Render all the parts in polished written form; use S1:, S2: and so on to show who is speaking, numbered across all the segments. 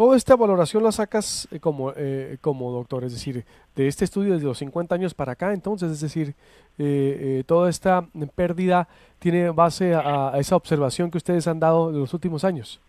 S1: Toda esta valoración la sacas como doctor, es decir, de este estudio desde los 50 años para acá, entonces, es decir, toda esta pérdida tiene base a esa observación que ustedes han dado en los últimos años.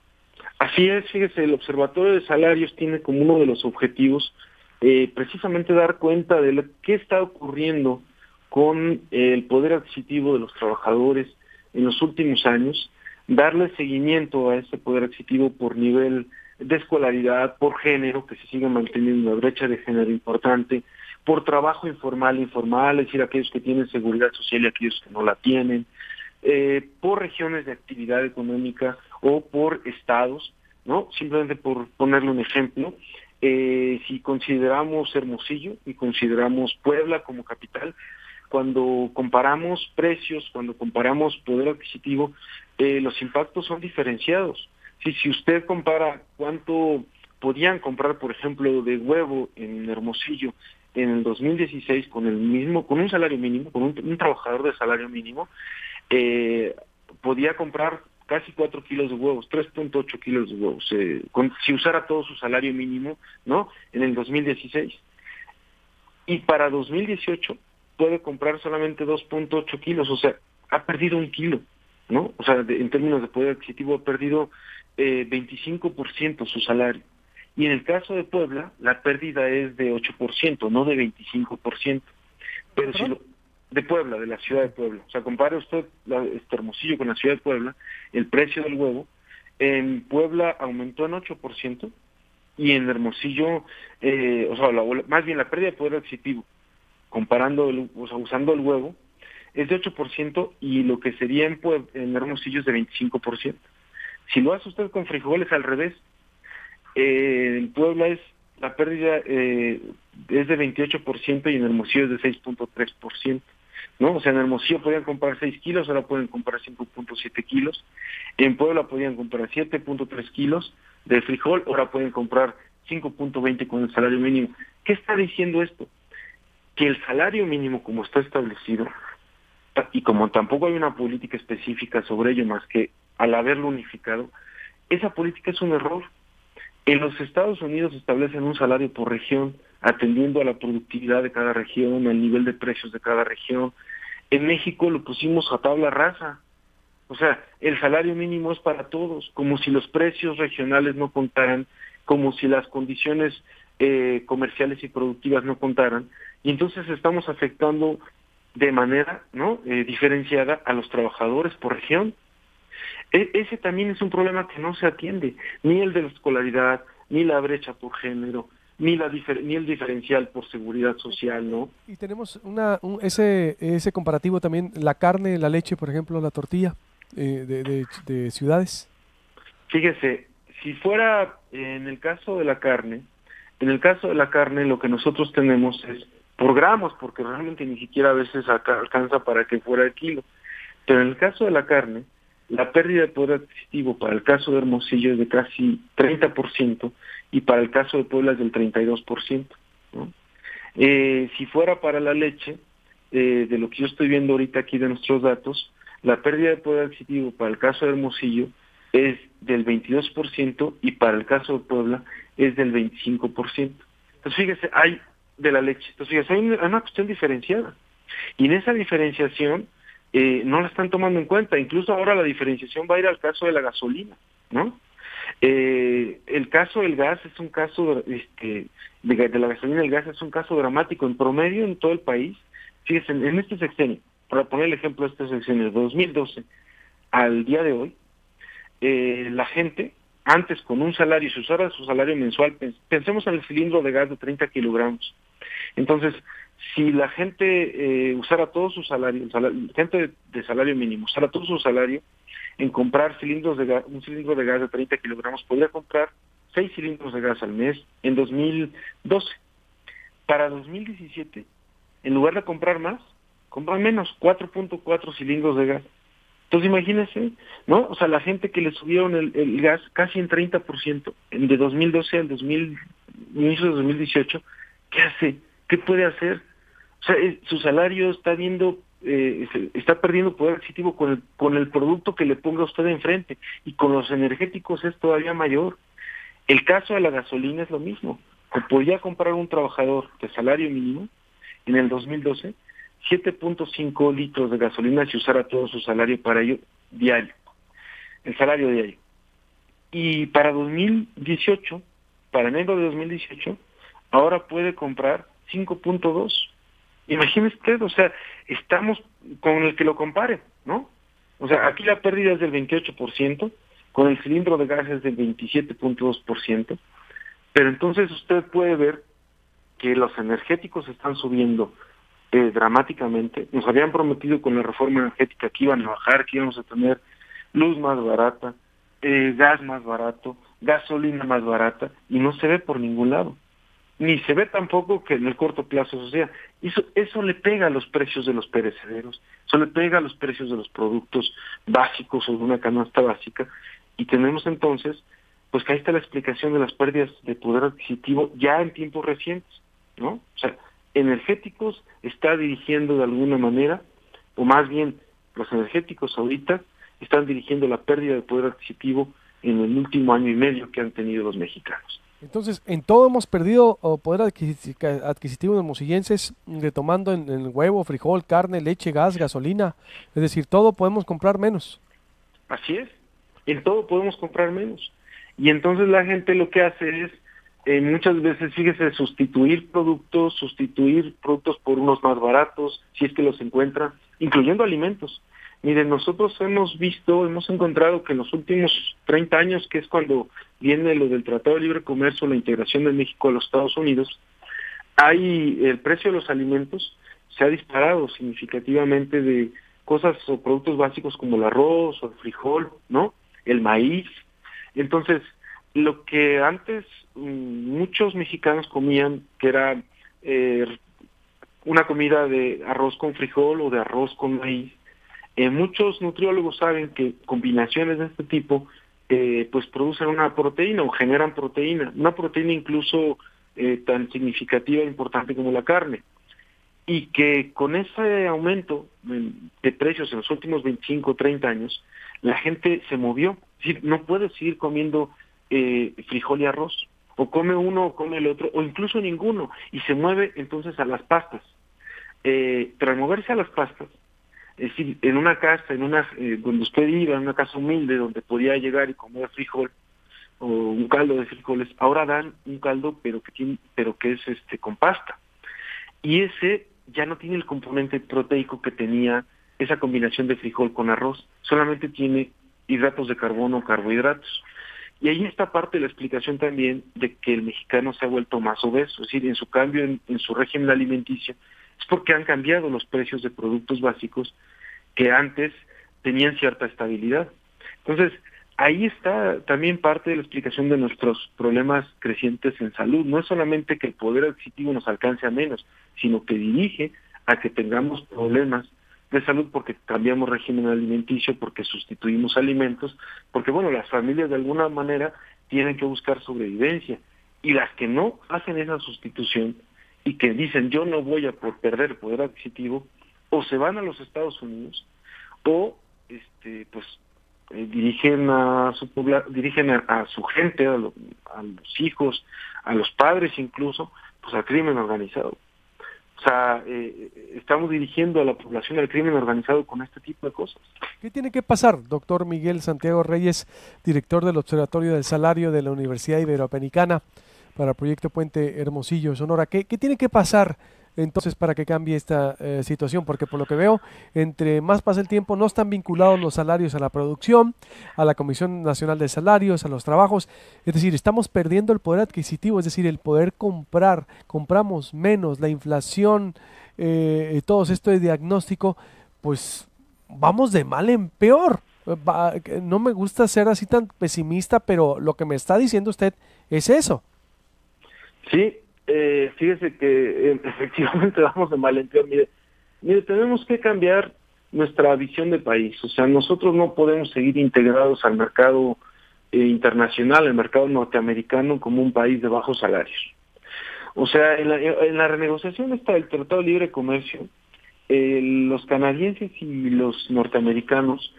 S2: Así es, fíjese, el Observatorio de Salarios tiene como uno de los objetivos precisamente dar cuenta de qué está ocurriendo con el poder adquisitivo de los trabajadores en los últimos años, darle seguimiento a ese poder adquisitivo por nivel de escolaridad, por género, que se sigue manteniendo una brecha de género importante, por trabajo informal, es decir, aquellos que tienen seguridad social y aquellos que no la tienen, por regiones de actividad económica o por estados, ¿no? Simplemente por ponerle un ejemplo, si consideramos Hermosillo y consideramos Puebla como capital, cuando comparamos precios, cuando comparamos poder adquisitivo, los impactos son diferenciados. Si usted compara cuánto podían comprar, por ejemplo, de huevo en Hermosillo en el 2016 con un salario mínimo, con un trabajador de salario mínimo, podía comprar casi 4 kilos de huevos, 3.8 kilos de huevos, si usara todo su salario mínimo, ¿no? En el 2016. Y para 2018 puede comprar solamente 2.8 kilos, o sea, ha perdido 1 kilo, ¿no? O sea, en términos de poder adquisitivo ha perdido 25% su salario. Y en el caso de Puebla, la pérdida es de 8%, no de 25%. Pero si
S1: ¿Perdón?
S2: lo, de Puebla, de la ciudad de Puebla. O sea, compare usted Hermosillo con la ciudad de Puebla, el precio del huevo, en Puebla aumentó en 8% y en Hermosillo, más bien la pérdida de poder adquisitivo, comparando, usando el huevo, es de 8% y lo que sería en Hermosillo es de 25%. Si lo hace usted con frijoles al revés, en Puebla la pérdida es de 28% y en Hermosillo es de 6.3%, ¿no? O sea, en Hermosillo podían comprar 6 kilos, ahora pueden comprar 5.7 kilos. En Puebla podían comprar 7.3 kilos de frijol, ahora pueden comprar 5.20 con el salario mínimo. ¿Qué está diciendo esto? Que el salario mínimo, como está establecido, y como tampoco hay una política específica sobre ello más que al haberlo unificado, esa política es un error. En los Estados Unidos establecen un salario por región, atendiendo a la productividad de cada región, al nivel de precios de cada región. En México lo pusimos a tabla rasa. O sea, el salario mínimo es para todos, como si los precios regionales no contaran, como si las condiciones comerciales y productivas no contaran. Y entonces estamos afectando de manera diferenciada a los trabajadores por región. Ese también es un problema que no se atiende, ni el de la escolaridad, ni la brecha por género, ni el diferencial por seguridad social, ¿no?
S1: Y tenemos ese comparativo también, la carne, la leche, por ejemplo, la tortilla de ciudades.
S2: Fíjese, si fuera en el caso de la carne lo que nosotros tenemos es por gramos, porque realmente ni siquiera a veces alcanza para que fuera el kilo. Pero en el caso de la carne, la pérdida de poder adquisitivo para el caso de Hermosillo es de casi 30% y para el caso de Puebla es del 32%, ¿no? Si fuera para la leche, de lo que yo estoy viendo ahorita aquí de nuestros datos, la pérdida de poder adquisitivo para el caso de Hermosillo es del 22% y para el caso de Puebla es del 25%. Entonces fíjese, hay de la leche, entonces fíjese, hay una cuestión diferenciada. Y en esa diferenciación no la están tomando en cuenta. Incluso ahora la diferenciación va a ir al caso de la gasolina, ¿no? El caso del gas es un caso, de la gasolina y el gas es un caso dramático. En promedio en todo el país, fíjense, en este sexenio, para poner el ejemplo de este sexenio, de 2012 al día de hoy, la gente, antes con un salario, si usara su salario mensual, pensemos en el cilindro de gas de 30 kilogramos. Entonces, si la gente usara todo su salario, gente de salario mínimo, usara todo su salario en comprar cilindros de gas, un cilindro de gas de 30 kilogramos, podría comprar 6 cilindros de gas al mes en 2012. Para 2017, en lugar de comprar más, compran menos, 4.4 cilindros de gas. Entonces imagínense, ¿no? O sea, la gente que le subieron el gas casi en 30%, de 2012 al inicio de 2018, ¿qué hace? ¿Qué puede hacer? O sea, su salario está perdiendo poder adquisitivo con el producto que le ponga usted enfrente, y con los energéticos es todavía mayor. El caso de la gasolina es lo mismo. Podía comprar un trabajador de salario mínimo en el 2012 7.5 litros de gasolina si usara todo su salario para ello diario, el salario diario. Y para 2018, para enero de 2018, ahora puede comprar 5.2. Imagínese usted, o sea, estamos con el que lo compare, ¿no? O sea, aquí la pérdida es del 28%, con el cilindro de gas es del 27.2%, pero entonces usted puede ver que los energéticos están subiendo dramáticamente. Nos habían prometido con la reforma energética que iban a bajar, que íbamos a tener luz más barata, gas más barato, gasolina más barata, y no se ve por ningún lado. Ni se ve tampoco que en el corto plazo eso sea. Eso le pega a los precios de los perecederos, eso le pega a los precios de los productos básicos o de una canasta básica, y tenemos entonces, pues que ahí está la explicación de las pérdidas de poder adquisitivo ya en tiempos recientes, ¿no? O sea, energéticos está dirigiendo de alguna manera, o más bien los energéticos ahorita están dirigiendo la pérdida de poder adquisitivo en el último año y medio que han tenido los mexicanos.
S1: Entonces, en todo hemos perdido poder adquisitivo de mosillenses, retomando en huevo, frijol, carne, leche, gas, gasolina, es decir, todo podemos comprar menos.
S2: Así es, en todo podemos comprar menos. Y entonces la gente lo que hace es, muchas veces, fíjese, sustituir productos por unos más baratos, si es que los encuentra, incluyendo alimentos. Miren, nosotros hemos encontrado que en los últimos 30 años, que es cuando viene lo del Tratado de Libre Comercio, la integración de México a los Estados Unidos, el precio de los alimentos se ha disparado significativamente, de cosas o productos básicos como el arroz o el frijol, ¿no? El maíz. Entonces, lo que antes muchos mexicanos comían, que era una comida de arroz con frijol o de arroz con maíz, muchos nutriólogos saben que combinaciones de este tipo pues producen una proteína o generan proteína, una proteína incluso tan significativa e importante como la carne, y que con ese aumento de precios en los últimos 25 o 30 años, la gente se movió. Es decir, no puede seguir comiendo frijol y arroz, o come uno o come el otro, o incluso ninguno, y se mueve entonces a las pastas. Pero al moverse a las pastas, es decir, en una casa, donde usted iba, en una casa humilde, donde podía llegar y comer frijol, o un caldo de frijoles, ahora dan un caldo, pero que es con pasta. Y ese ya no tiene el componente proteico que tenía esa combinación de frijol con arroz, solamente tiene hidratos de carbono o carbohidratos. Y ahí está parte de la explicación también de que el mexicano se ha vuelto más obeso, es decir, en su cambio en su régimen alimenticio, es porque han cambiado los precios de productos básicos que antes tenían cierta estabilidad. Entonces, ahí está también parte de la explicación de nuestros problemas crecientes en salud. No es solamente que el poder adquisitivo nos alcance a menos, sino que dirige a que tengamos problemas de salud porque cambiamos régimen alimenticio, porque sustituimos alimentos, porque bueno, las familias de alguna manera tienen que buscar sobrevivencia, y las que no hacen esa sustitución y que dicen yo no voy a perder poder adquisitivo, o se van a los Estados Unidos o dirigen a su gente, a los hijos, a los padres incluso, pues al crimen organizado. O sea, estamos dirigiendo a la población al crimen organizado con este tipo de cosas.
S1: ¿Qué tiene que pasar, doctor Miguel Santiago Reyes, director del Observatorio del Salario de la Universidad Iberoamericana para el Proyecto Puente Hermosillo, Sonora? ¿Qué tiene que pasar entonces para que cambie esta situación? Porque por lo que veo, entre más pasa el tiempo, no están vinculados los salarios a la producción, a la Comisión Nacional de Salarios, a los trabajos. Es decir, estamos perdiendo el poder adquisitivo, es decir, el poder comprar, compramos menos, la inflación, todo esto de diagnóstico, pues vamos de mal en peor. No me gusta ser así tan pesimista, pero lo que me está diciendo usted es eso.
S2: Sí, fíjese que efectivamente vamos de mal en peor. Mire, tenemos que cambiar nuestra visión de país. O sea, nosotros no podemos seguir integrados al mercado internacional, al mercado norteamericano, como un país de bajos salarios. O sea, en la renegociación del Tratado de Libre Comercio, los canadienses y los norteamericanos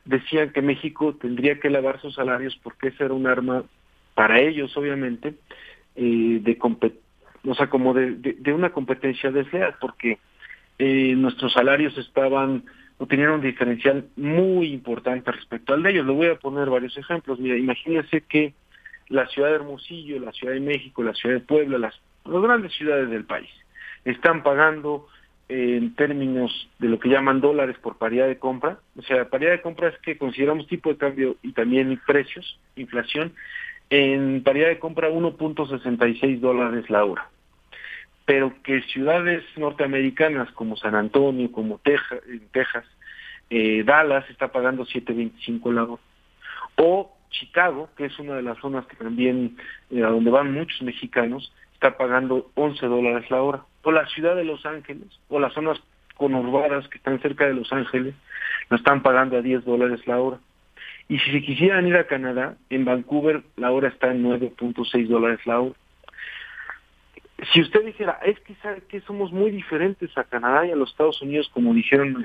S2: decían que México tendría que elevar sus salarios porque esa era un arma para ellos obviamente, o sea, como de una competencia desleal, porque nuestros salarios o tenían un diferencial muy importante respecto al de ellos. Le voy a poner varios ejemplos. Mira, imagínense que la ciudad de Hermosillo, la Ciudad de México, la Ciudad de Puebla, las grandes ciudades del país, están pagando en términos de lo que llaman dólares por paridad de compra. O sea, paridad de compra es que consideramos tipo de cambio y también precios, inflación. En paridad de compra, $1.66 la hora. Pero que ciudades norteamericanas como San Antonio, como Texas, Dallas está pagando 7.25 la hora. O Chicago, que es una de las zonas que también, a donde van muchos mexicanos, está pagando $11 la hora. O la ciudad de Los Ángeles, o las zonas conurbadas que están cerca de Los Ángeles, lo están pagando a $10 la hora. Y si se quisieran ir a Canadá, en Vancouver la hora está en $9.6 la hora. Si usted dijera, es que sabe que somos muy diferentes a Canadá y a los Estados Unidos, como dijeron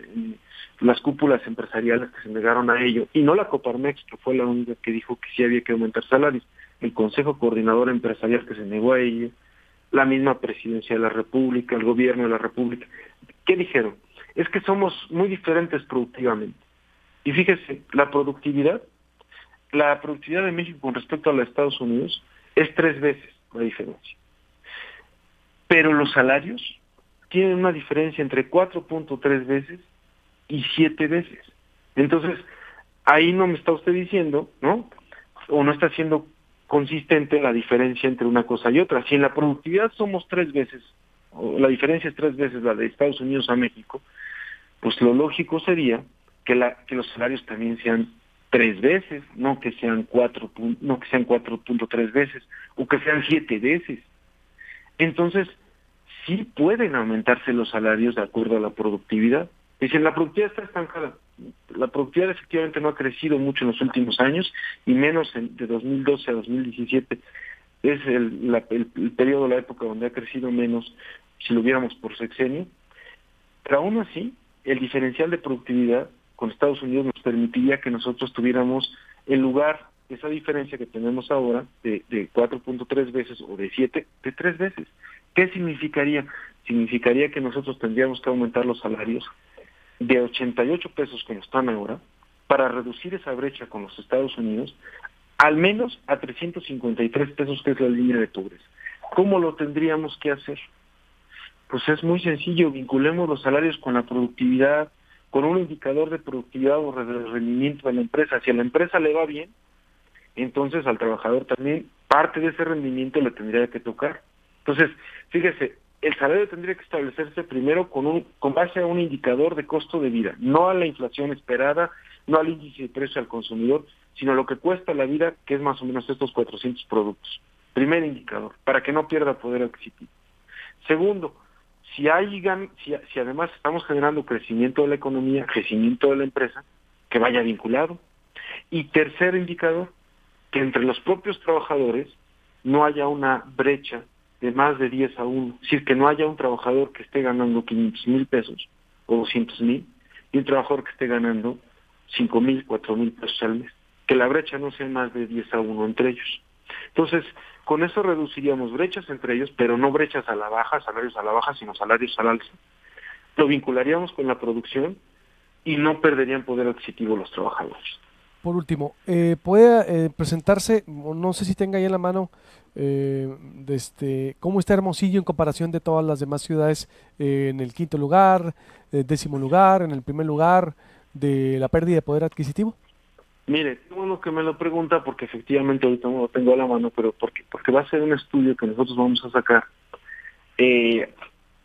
S2: las cúpulas empresariales que se negaron a ello, y no la Coparmex, que fue la única que dijo que sí había que aumentar salarios, el Consejo Coordinador Empresarial que se negó a ello, la misma Presidencia de la República, el Gobierno de la República, ¿qué dijeron? Es que somos muy diferentes productivamente. Y fíjese, la productividad de México con respecto a la de Estados Unidos es 3 veces la diferencia. Pero los salarios tienen una diferencia entre 4.3 veces y 7 veces. Entonces, ahí no me está usted diciendo, ¿no? O no está siendo consistente la diferencia entre una cosa y otra. Si en la productividad somos 3 veces, o la diferencia es 3 veces la de Estados Unidos a México, pues lo lógico sería que los salarios también sean 3 veces, no que sean 4.3 veces, o que sean 7 veces. Entonces, sí pueden aumentarse los salarios de acuerdo a la productividad. Dicen, la productividad está estancada. La productividad efectivamente no ha crecido mucho en los últimos años, y menos de 2012 a 2017. Es el periodo, la época donde ha crecido menos, si lo viéramos por sexenio. Pero aún así, el diferencial de productividad con Estados Unidos nos permitiría que nosotros tuviéramos, en lugar de esa diferencia que tenemos ahora, de 4.3 veces o de 7, de 3 veces. ¿Qué significaría? Significaría que nosotros tendríamos que aumentar los salarios de 88 pesos como están ahora, para reducir esa brecha con los Estados Unidos, al menos a 353 pesos, que es la línea de pobreza. ¿Cómo lo tendríamos que hacer? Pues es muy sencillo, vinculemos los salarios con la productividad, con un indicador de productividad o de rendimiento de la empresa. Si a la empresa le va bien, entonces al trabajador también parte de ese rendimiento le tendría que tocar. Entonces, fíjese, el salario tendría que establecerse primero con base a un indicador de costo de vida, no a la inflación esperada, no al índice de precio al consumidor, sino a lo que cuesta la vida, que es más o menos estos 400 productos. Primer indicador, para que no pierda poder adquisitivo. Segundo, si además estamos generando crecimiento de la economía, crecimiento de la empresa, que vaya vinculado. Y tercer indicador, que entre los propios trabajadores no haya una brecha de más de 10-1, es decir, que no haya un trabajador que esté ganando 500,000 pesos o 200,000 y un trabajador que esté ganando 5,000, 4,000 pesos al mes, que la brecha no sea más de 10-1 entre ellos. Entonces, con eso reduciríamos brechas entre ellos, pero no brechas a la baja, salarios a la baja, sino salarios al alza. Lo vincularíamos con la producción y no perderían poder adquisitivo los trabajadores.
S1: Por último, ¿puede presentarse, no sé si tenga ahí en la mano, cómo está Hermosillo en comparación de todas las demás ciudades, en el 5º lugar, 10º lugar, en el primer lugar de la pérdida de poder adquisitivo?
S2: Mire, qué bueno que me lo pregunta, porque efectivamente ahorita no lo tengo a la mano, pero porque va a ser un estudio que nosotros vamos a sacar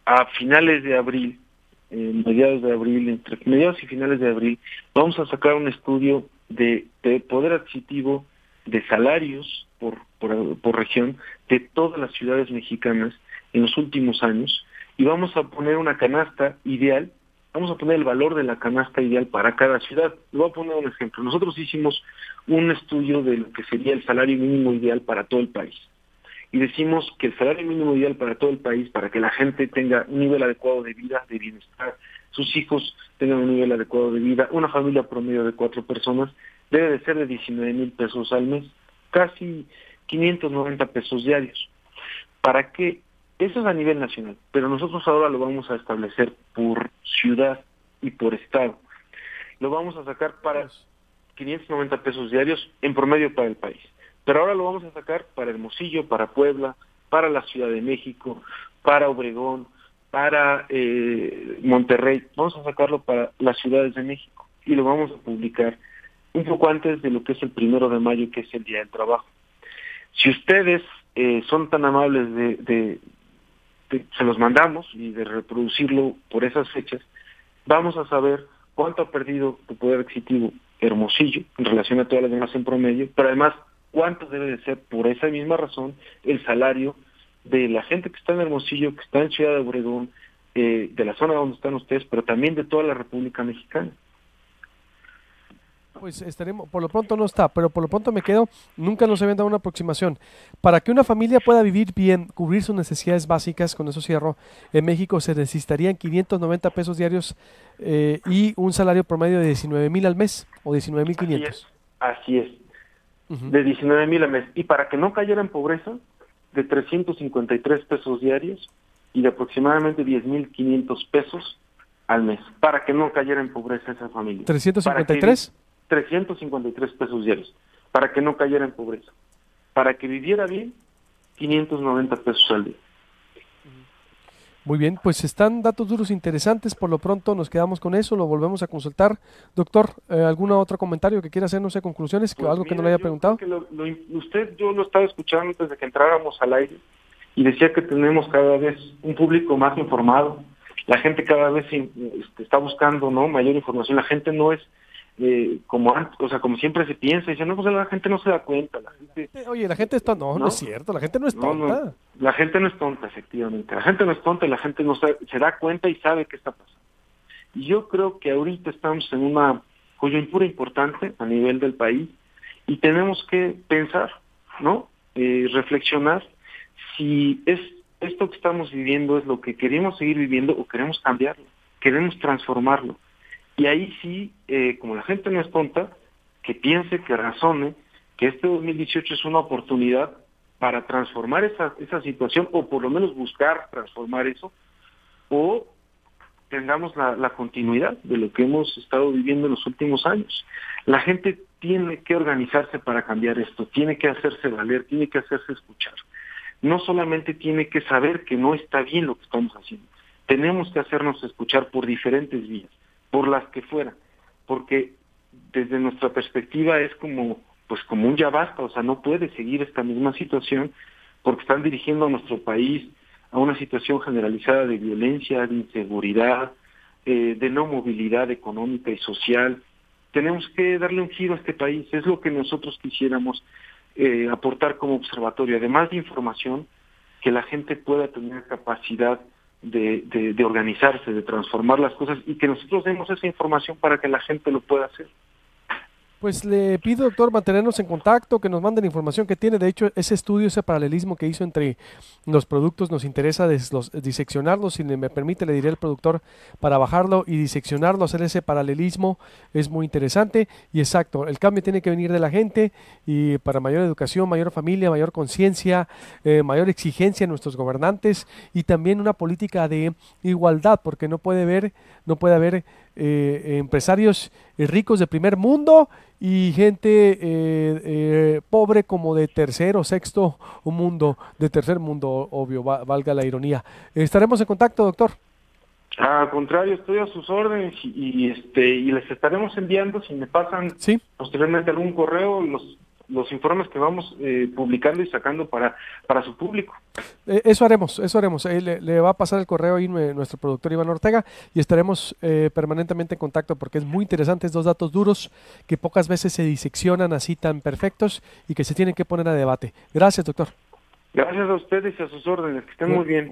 S2: a finales de abril, mediados de abril, entre mediados y finales de abril, vamos a sacar un estudio de poder adquisitivo, de salarios por región, de todas las ciudades mexicanas en los últimos años, y vamos a poner una canasta ideal. Vamos a poner el valor de la canasta ideal para cada ciudad. Le voy a poner un ejemplo. Nosotros hicimos un estudio de lo que sería el salario mínimo ideal para todo el país. Y decimos que el salario mínimo ideal para todo el país, para que la gente tenga un nivel adecuado de vida, de bienestar, sus hijos tengan un nivel adecuado de vida, una familia promedio de 4 personas, debe de ser de 19,000 pesos al mes. Casi 590 pesos diarios. ¿Para qué? Eso es a nivel nacional, pero nosotros ahora lo vamos a establecer por ciudad y por estado. Lo vamos a sacar para 590 pesos diarios en promedio para el país. Pero ahora lo vamos a sacar para Hermosillo, para Puebla, para la Ciudad de México, para Obregón, para Monterrey. Vamos a sacarlo para las ciudades de México y lo vamos a publicar un poco antes de lo que es el 1 de mayo, que es el Día del Trabajo. Si ustedes son tan amables se los mandamos y de reproducirlo por esas fechas, vamos a saber cuánto ha perdido tu poder adquisitivo Hermosillo en relación a todas las demás en promedio, pero además cuánto debe de ser por esa misma razón el salario de la gente que está en Hermosillo, que está en Ciudad de Obregón, de la zona donde están ustedes, pero también de toda la República Mexicana.
S1: Pues estaremos, por lo pronto no está, pero por lo pronto me quedo, nunca nos habían dado una aproximación. Para que una familia pueda vivir bien, cubrir sus necesidades básicas, con eso cierro, en México se necesitarían 590 pesos diarios y un salario promedio de 19,000 al mes, o 19,500.
S2: Así es. De 19,000 al mes. Y para que no cayera en pobreza, de 353 pesos diarios y de aproximadamente 10,500 pesos al mes, para que no cayera en pobreza esa familia.
S1: ¿353?
S2: 353 pesos diarios, para que no cayera en pobreza. Para que viviera bien, 590 pesos al día.
S1: Muy bien, pues están datos duros interesantes, por lo pronto nos quedamos con eso, lo volvemos a consultar. Doctor, ¿algún otro comentario que quiera hacer, no sé, conclusiones,
S2: pues
S1: algo que no le haya preguntado?
S2: Yo lo estaba escuchando antes de que entráramos al aire y decía que tenemos cada vez un público más informado, la gente cada vez está buscando, ¿no?, mayor información, la gente no es como antes, o sea, como siempre se piensa, dice, no, pues la gente no se da cuenta.
S1: Oye, la gente está, no es cierto, la gente no es tonta.
S2: No, la gente no es tonta, efectivamente, la gente no es tonta y la gente no se da cuenta y sabe qué está pasando. Y yo creo que ahorita estamos en una coyuntura importante a nivel del país y tenemos que pensar, ¿no?, reflexionar si esto que estamos viviendo es lo que queremos seguir viviendo o queremos cambiarlo, queremos transformarlo. Y ahí sí, como la gente no es tonta, que piense, que razone, que este 2018 es una oportunidad para transformar esa situación, o por lo menos buscar transformar eso, o tengamos la continuidad de lo que hemos estado viviendo en los últimos años. La gente tiene que organizarse para cambiar esto, tiene que hacerse valer, tiene que hacerse escuchar. No solamente tiene que saber que no está bien lo que estamos haciendo, tenemos que hacernos escuchar por diferentes vías, por las que fuera, porque desde nuestra perspectiva es como un ya basta, o sea, no puede seguir esta misma situación porque están dirigiendo a nuestro país a una situación generalizada de violencia, de inseguridad, de no movilidad económica y social. Tenemos que darle un giro a este país, es lo que nosotros quisiéramos aportar como observatorio, además de información, que la gente pueda tener capacidad de organizarse, de transformar las cosas y que nosotros demos esa información para que la gente lo pueda hacer.
S1: Pues le pido, doctor, mantenernos en contacto, que nos mande la información que tiene. De hecho, ese estudio, ese paralelismo que hizo entre los productos, nos interesa diseccionarlos. Si me permite, le diré al productor para bajarlo y diseccionarlo, hacer ese paralelismo. Es muy interesante y exacto. El cambio tiene que venir de la gente y para mayor educación, mayor familia, mayor conciencia, mayor exigencia en nuestros gobernantes y también una política de igualdad, porque no puede haber empresarios ricos de primer mundo y gente pobre como de tercer o sexto mundo, de tercer mundo, obvio, valga la ironía. Estaremos en contacto, doctor.
S2: Al contrario, estoy a sus órdenes y les estaremos enviando, si me pasan posteriormente algún correo, los informes que vamos publicando y sacando para su público.
S1: Eso haremos. Le va a pasar el correo ahí nuestro productor Iván Ortega y estaremos permanentemente en contacto porque es muy interesante estos datos duros que pocas veces se diseccionan así tan perfectos y que se tienen que poner a debate. Gracias, doctor.
S2: Gracias a ustedes y a sus órdenes, que estén muy bien.